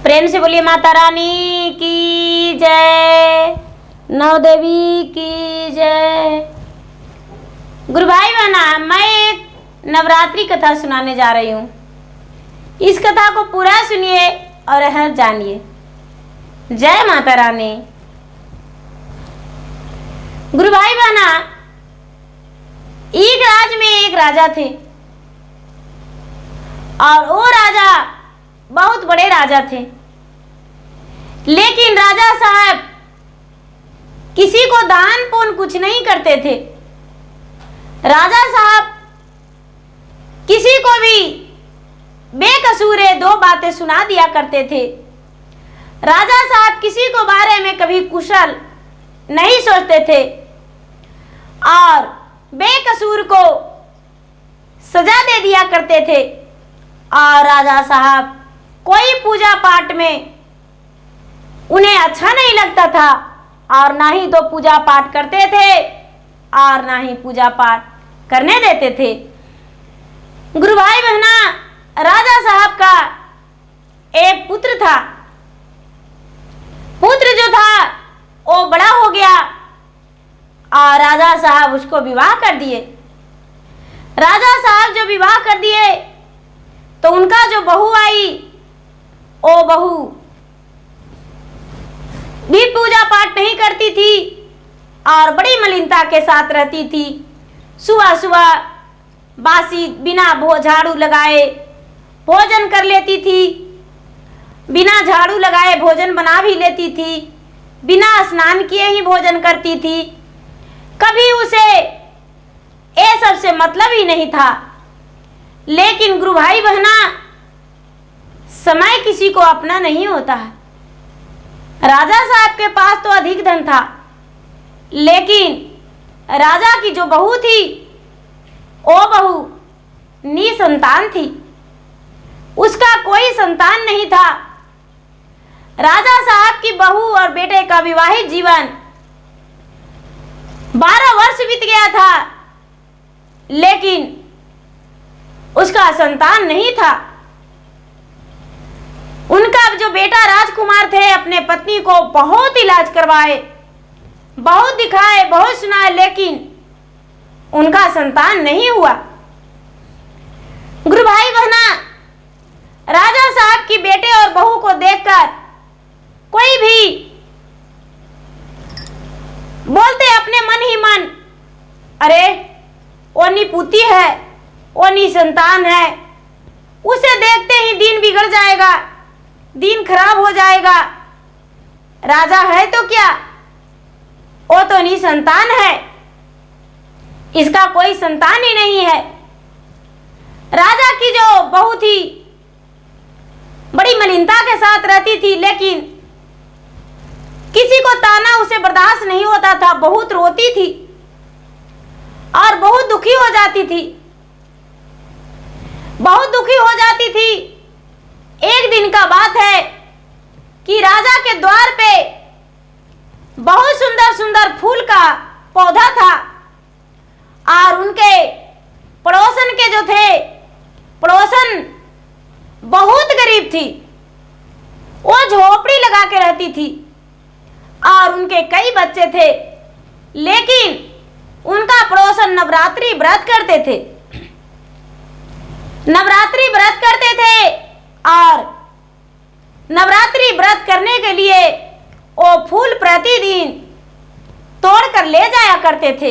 प्रेम से बोलिए माता रानी की जय, नौ देवी की जय। गुरु भाई बहना, मैं एक नवरात्रि कथा सुनाने जा रही हूँ। इस कथा को पूरा सुनिए और हर जानिए। जय माता रानी। गुरु भाई बहना, एक राज में एक राजा थे और वो राजा बहुत बड़े राजा थे, लेकिन राजा साहब किसी को दान पुण्य कुछ नहीं करते थे। राजा साहब किसी को भी बेकसूरे दो बातें सुना दिया करते थे। राजा साहब किसी को बारे में कभी कुशल नहीं सोचते थे और बेकसूर को सजा दे दिया करते थे। और राजा साहब कोई पूजा पाठ में उन्हें अच्छा नहीं लगता था और ना ही तो पूजा पाठ करते थे और ना ही पूजा पाठ करने देते थे। गुरु भाई बहना, राजा साहब का एक पुत्र था। पुत्र जो था वो बड़ा हो गया और राजा साहब उसको विवाह कर दिए। राजा साहब जो विवाह कर दिए तो उनका जो बहू आई, वो बहू भी पूजा पाठ नहीं करती थी और बड़ी मलिनता के साथ रहती थी। सुबह सुबह बासी बिना झाड़ू लगाए भोजन कर लेती थी, बिना झाड़ू लगाए भोजन बना भी लेती थी, बिना स्नान किए ही भोजन करती थी। कभी उसे ये सब से मतलब ही नहीं था। लेकिन गुरु भाई बहना, समय किसी को अपना नहीं होता है। राजा साहब के पास तो अधिक धन था, लेकिन राजा की जो बहू थी वो बहू निसंतान थी। उसका कोई संतान नहीं था। राजा साहब की बहू और बेटे का विवाहित जीवन 12 वर्ष बीत गया था, लेकिन उसका संतान नहीं था। उनका जो बेटा राजकुमार थे अपने पत्नी को बहुत इलाज करवाए, बहुत दिखाए, बहुत सुनाए, लेकिन उनका संतान नहीं हुआ। गुरु भाई बहना, राजा साहब की बेटे और बहू को देखकर कोई भी बोलते अपने मन ही मन, अरे वो निपुती है, वो निसंतान है, उसे देखते ही दिन बिगड़ जाएगा, दिन खराब हो जाएगा। राजा है तो क्या, वो तो निसंतान है, इसका कोई संतान ही नहीं है। राजा की जो बहू थी बड़ी मलिनता के साथ रहती थी, लेकिन किसी को ताना उसे बर्दाश्त नहीं होता था। बहुत रोती थी और बहुत दुखी हो जाती थी, बहुत दुखी हो जाती थी। एक दिन का बात है कि राजा के द्वार पे बहुत सुंदर सुंदर फूल का पौधा था और उनके पड़ोसन के जो थे, पड़ोसन बहुत गरीब थी। वो झोपड़ी लगा के रहती थी और उनके कई बच्चे थे, लेकिन उनका पड़ोसन नवरात्रि व्रत करते थे। नवरात्रि व्रत करते थे और नवरात्रि व्रत करने के लिए वो फूल प्रतिदिन तोड़ कर ले जाया करते थे।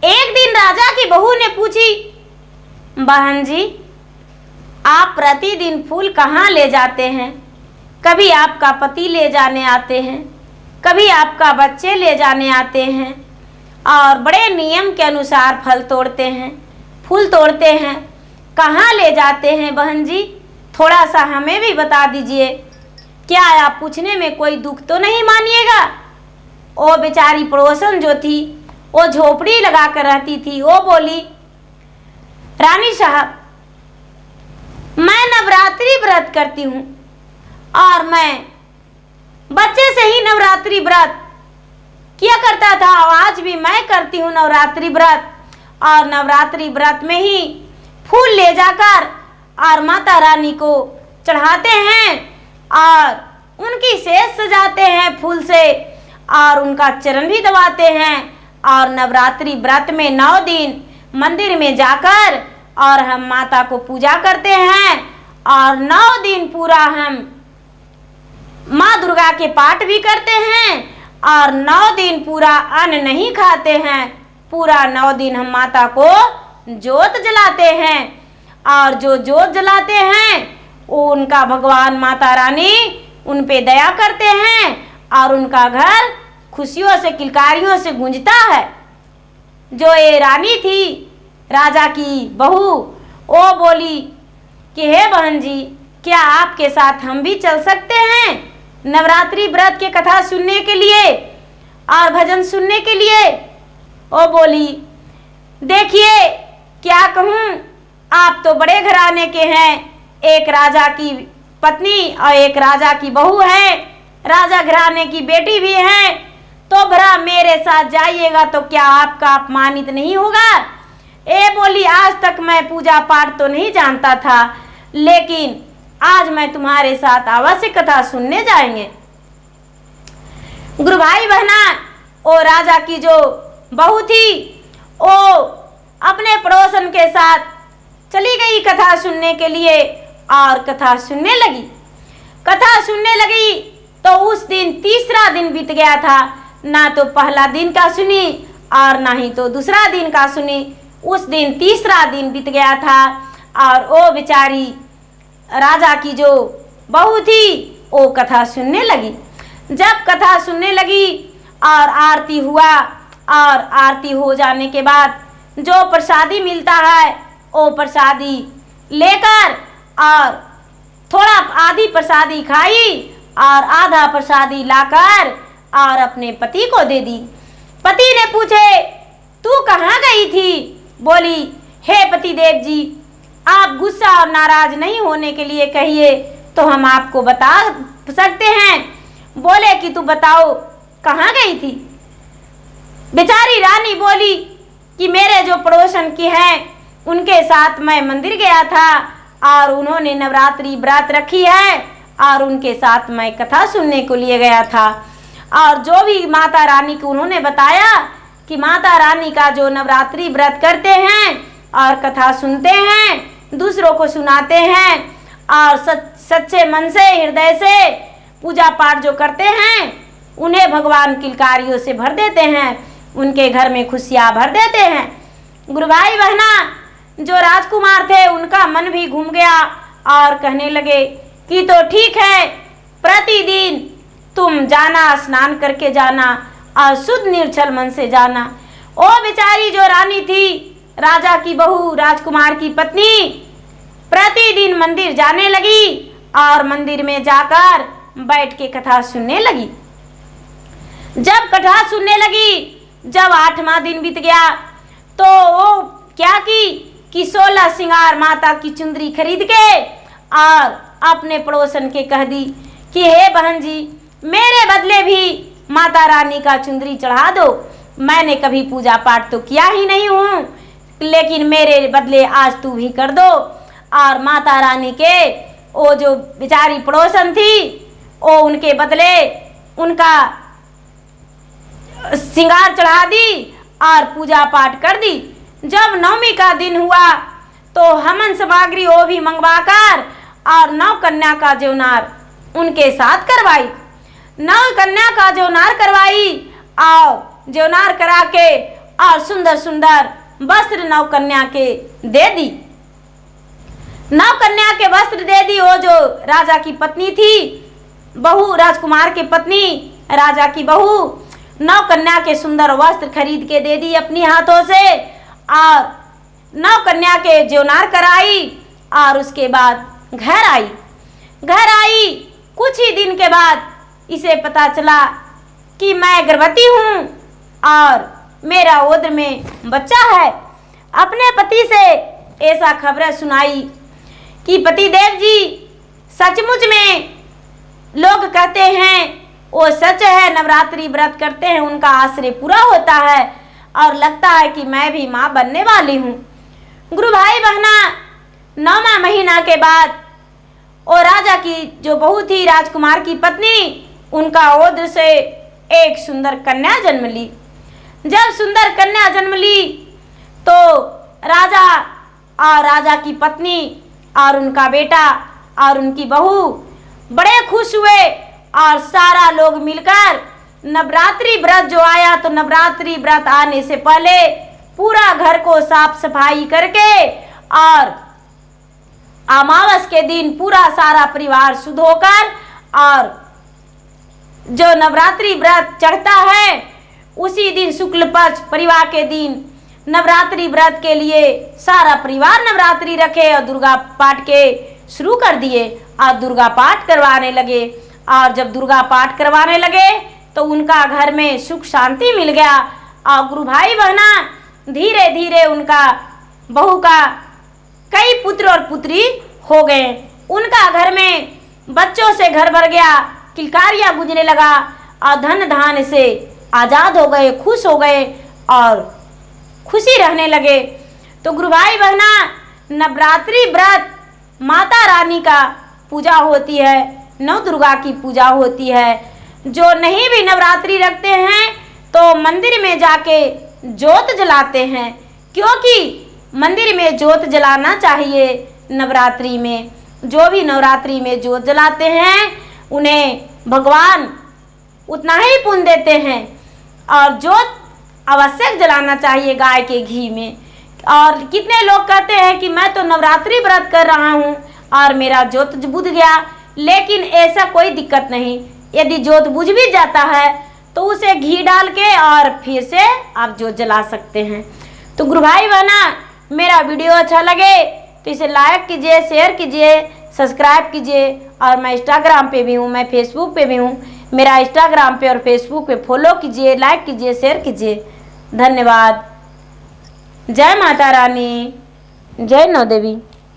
एक दिन राजा की बहू ने पूछी, बहन जी, आप प्रतिदिन फूल कहाँ ले जाते हैं? कभी आपका पति ले जाने आते हैं, कभी आपका बच्चे ले जाने आते हैं और बड़े नियम के अनुसार फल तोड़ते हैं, फूल तोड़ते हैं। कहाँ ले जाते हैं बहन जी? थोड़ा सा हमें भी बता दीजिए। क्या आप पूछने में कोई दुख तो नहीं मानिएगा? वो बेचारी पड़ोसन जो थी, वो झोपड़ी लगा कर रहती थी, वो बोली, रानी साहब, मैं नवरात्रि व्रत करती हूँ और मैं बच्चे से ही नवरात्रि व्रत किया करता था। आज भी मैं करती हूँ नवरात्रि व्रत और नवरात्रि व्रत में ही फूल ले जाकर और माता रानी को चढ़ाते हैं और उनकी सेज सजाते हैं फूल से और उनका चरण भी दबाते हैं। और नवरात्रि व्रत में 9 दिन मंदिर में जाकर और हम माता को पूजा करते हैं और 9 दिन पूरा हम माँ दुर्गा के पाठ भी करते हैं और 9 दिन पूरा अन्न नहीं खाते हैं। पूरा 9 दिन हम माता को जोत जलाते हैं और जो जोत जलाते हैं वो उनका भगवान माता रानी उन पे दया करते हैं और उनका घर खुशियों से किलकारियों से गूंजता है। जो ये रानी थी राजा की बहू, वो बोली कि हे बहन जी, क्या आपके साथ हम भी चल सकते हैं नवरात्रि व्रत के कथा सुनने के लिए और भजन सुनने के लिए? वो बोली, देखिए क्या कहूँ, आप तो बड़े घराने के हैं, एक राजा की पत्नी और एक राजा की बहू है, राजा घराने की बेटी भी है, तो भरा मेरे साथ जाइएगा तो क्या आपका अपमानित नहीं होगा? ए बोली, आज तक मैं पूजा पाठ तो नहीं जानता था, लेकिन आज मैं तुम्हारे साथ अवश्य कथा सुनने जाएंगे। गुरु भाई बहना, ओ राजा की जो बहू थी वो अपने पड़ोसन के साथ चली गई कथा सुनने के लिए और कथा सुनने लगी। कथा सुनने लगी तो उस दिन तीसरा दिन बीत गया था। ना तो पहला दिन का सुनी और ना ही तो दूसरा दिन का सुनी, उस दिन तीसरा दिन बीत गया था और वो बेचारी राजा की जो बहू थी वो कथा सुनने लगी। जब कथा सुनने लगी और आरती हुआ और आरती हो जाने के बाद जो प्रसादी मिलता है वो प्रसादी लेकर और थोड़ा आधी प्रसादी खाई और आधा प्रसादी लाकर और अपने पति को दे दी। पति ने पूछे, तू कहाँ गई थी? बोली, हे पति देव जी, आप गुस्सा और नाराज नहीं होने के लिए कहिए तो हम आपको बता सकते हैं। बोले कि तू बताओ कहाँ गई थी? बेचारी रानी बोली कि मेरे जो पड़ोसन की हैं उनके साथ मैं मंदिर गया था और उन्होंने नवरात्रि व्रत रखी है और उनके साथ मैं कथा सुनने को लिए गया था। और जो भी माता रानी को उन्होंने बताया कि माता रानी का जो नवरात्रि व्रत करते हैं और कथा सुनते हैं, दूसरों को सुनाते हैं और सच्चे मन से हृदय से पूजा पाठ जो करते हैं, उन्हें भगवान किलकारियों से भर देते हैं, उनके घर में खुशियाँ भर देते हैं। गुरु भाई बहना, जो राजकुमार थे उनका मन भी घूम गया और कहने लगे कि तो ठीक है, प्रतिदिन तुम जाना, स्नान करके जाना और शुद्ध निर्छल मन से जाना। ओ बेचारी जो रानी थी, राजा की बहू, राजकुमार की पत्नी, प्रतिदिन मंदिर जाने लगी और मंदिर में जाकर बैठ के कथा सुनने लगी। जब कथा सुनने लगी, जब 8वां दिन बीत गया तो वो क्या की कि 16 श्रृंगार माता की चुंदरी खरीद के और अपने पड़ोसन के कह दी कि हे बहन जी, मेरे बदले भी माता रानी का चुंदरी चढ़ा दो। मैंने कभी पूजा पाठ तो किया ही नहीं हूँ, लेकिन मेरे बदले आज तू भी कर दो। और माता रानी के वो जो बेचारी पड़ोसन थी वो उनके बदले उनका श्रृंगार चढ़ा दी और पूजा पाठ कर दी। जब 9वीं का दिन हुआ तो हवन सामग्री वो भी मंगवाकर और 9 कन्या का जौनार उनके साथ करवाई। 9 कन्या का जौनार करवाई और जौनार करा के और सुंदर सुंदर वस्त्र 9 कन्या के दे दी। 9 कन्या के वस्त्र दे दी। वो जो राजा की पत्नी थी, बहू, राजकुमार की पत्नी, राजा की बहू, 9 कन्या के सुंदर वस्त्र खरीद के दे दी अपनी हाथों से और 9 कन्या के जौनार कराई और उसके बाद घर आई। घर आई कुछ ही दिन के बाद इसे पता चला कि मैं गर्भवती हूँ और मेरा उदर में बच्चा है। अपने पति से ऐसा खबरें सुनाई कि पति देव जी, सचमुच में लोग कहते हैं वो सच है, नवरात्रि व्रत करते हैं उनका आश्रय पूरा होता है और लगता है कि मैं भी माँ बनने वाली हूँ। गुरु भाई बहना, 9वां महीना के बाद और राजा की जो बहू थी, राजकुमार की पत्नी, उनका ओद्र से एक सुंदर कन्या जन्म ली। जब सुंदर कन्या जन्म ली तो राजा और राजा की पत्नी और उनका बेटा और उनकी बहू बड़े खुश हुए और सारा लोग मिलकर नवरात्रि व्रत जो आया, तो नवरात्रि व्रत आने से पहले पूरा घर को साफ सफाई करके और अमावस के दिन पूरा सारा परिवार शुद्ध होकर, और जो नवरात्रि व्रत चढ़ता है उसी दिन शुक्ल पक्ष परिवार के दिन नवरात्रि व्रत के लिए सारा परिवार नवरात्रि रखे और दुर्गा पाठ के शुरू कर दिए और दुर्गा पाठ करवाने लगे। और जब दुर्गा पाठ करवाने लगे तो उनका घर में सुख शांति मिल गया और गुरु भाई बहना धीरे धीरे उनका बहू का कई पुत्र और पुत्री हो गए। उनका घर में बच्चों से घर भर गया, किलकारियां गूंजने लगा और धन धान से आजाद हो गए, खुश हो गए और खुशी रहने लगे। तो गुरु भाई बहना नवरात्रि व्रत माता रानी का पूजा होती है, नव दुर्गा की पूजा होती है। जो नहीं भी नवरात्रि रखते हैं तो मंदिर में जाके जोत जलाते हैं, क्योंकि मंदिर में जोत जलाना चाहिए। नवरात्रि में जो भी नवरात्रि में जोत जलाते हैं उन्हें भगवान उतना ही पुण्य देते हैं। और जोत आवश्यक जलाना चाहिए गाय के घी में। और कितने लोग कहते हैं कि मैं तो नवरात्रि व्रत कर रहा हूँ और मेरा जोत बुझ गया, लेकिन ऐसा कोई दिक्कत नहीं। यदि जोत बुझ भी जाता है तो उसे घी डाल के और फिर से आप जोत जला सकते हैं। तो गुरु भाई बहना मेरा वीडियो अच्छा लगे तो इसे लाइक कीजिए, शेयर कीजिए, सब्सक्राइब कीजिए। और मैं इंस्टाग्राम पे भी हूँ, मैं फेसबुक पे भी हूँ। मेरा इंस्टाग्राम पे और फेसबुक पे फॉलो कीजिए, लाइक कीजिए, शेयर कीजिए। धन्यवाद। जय माता रानी, जय नौ देवी।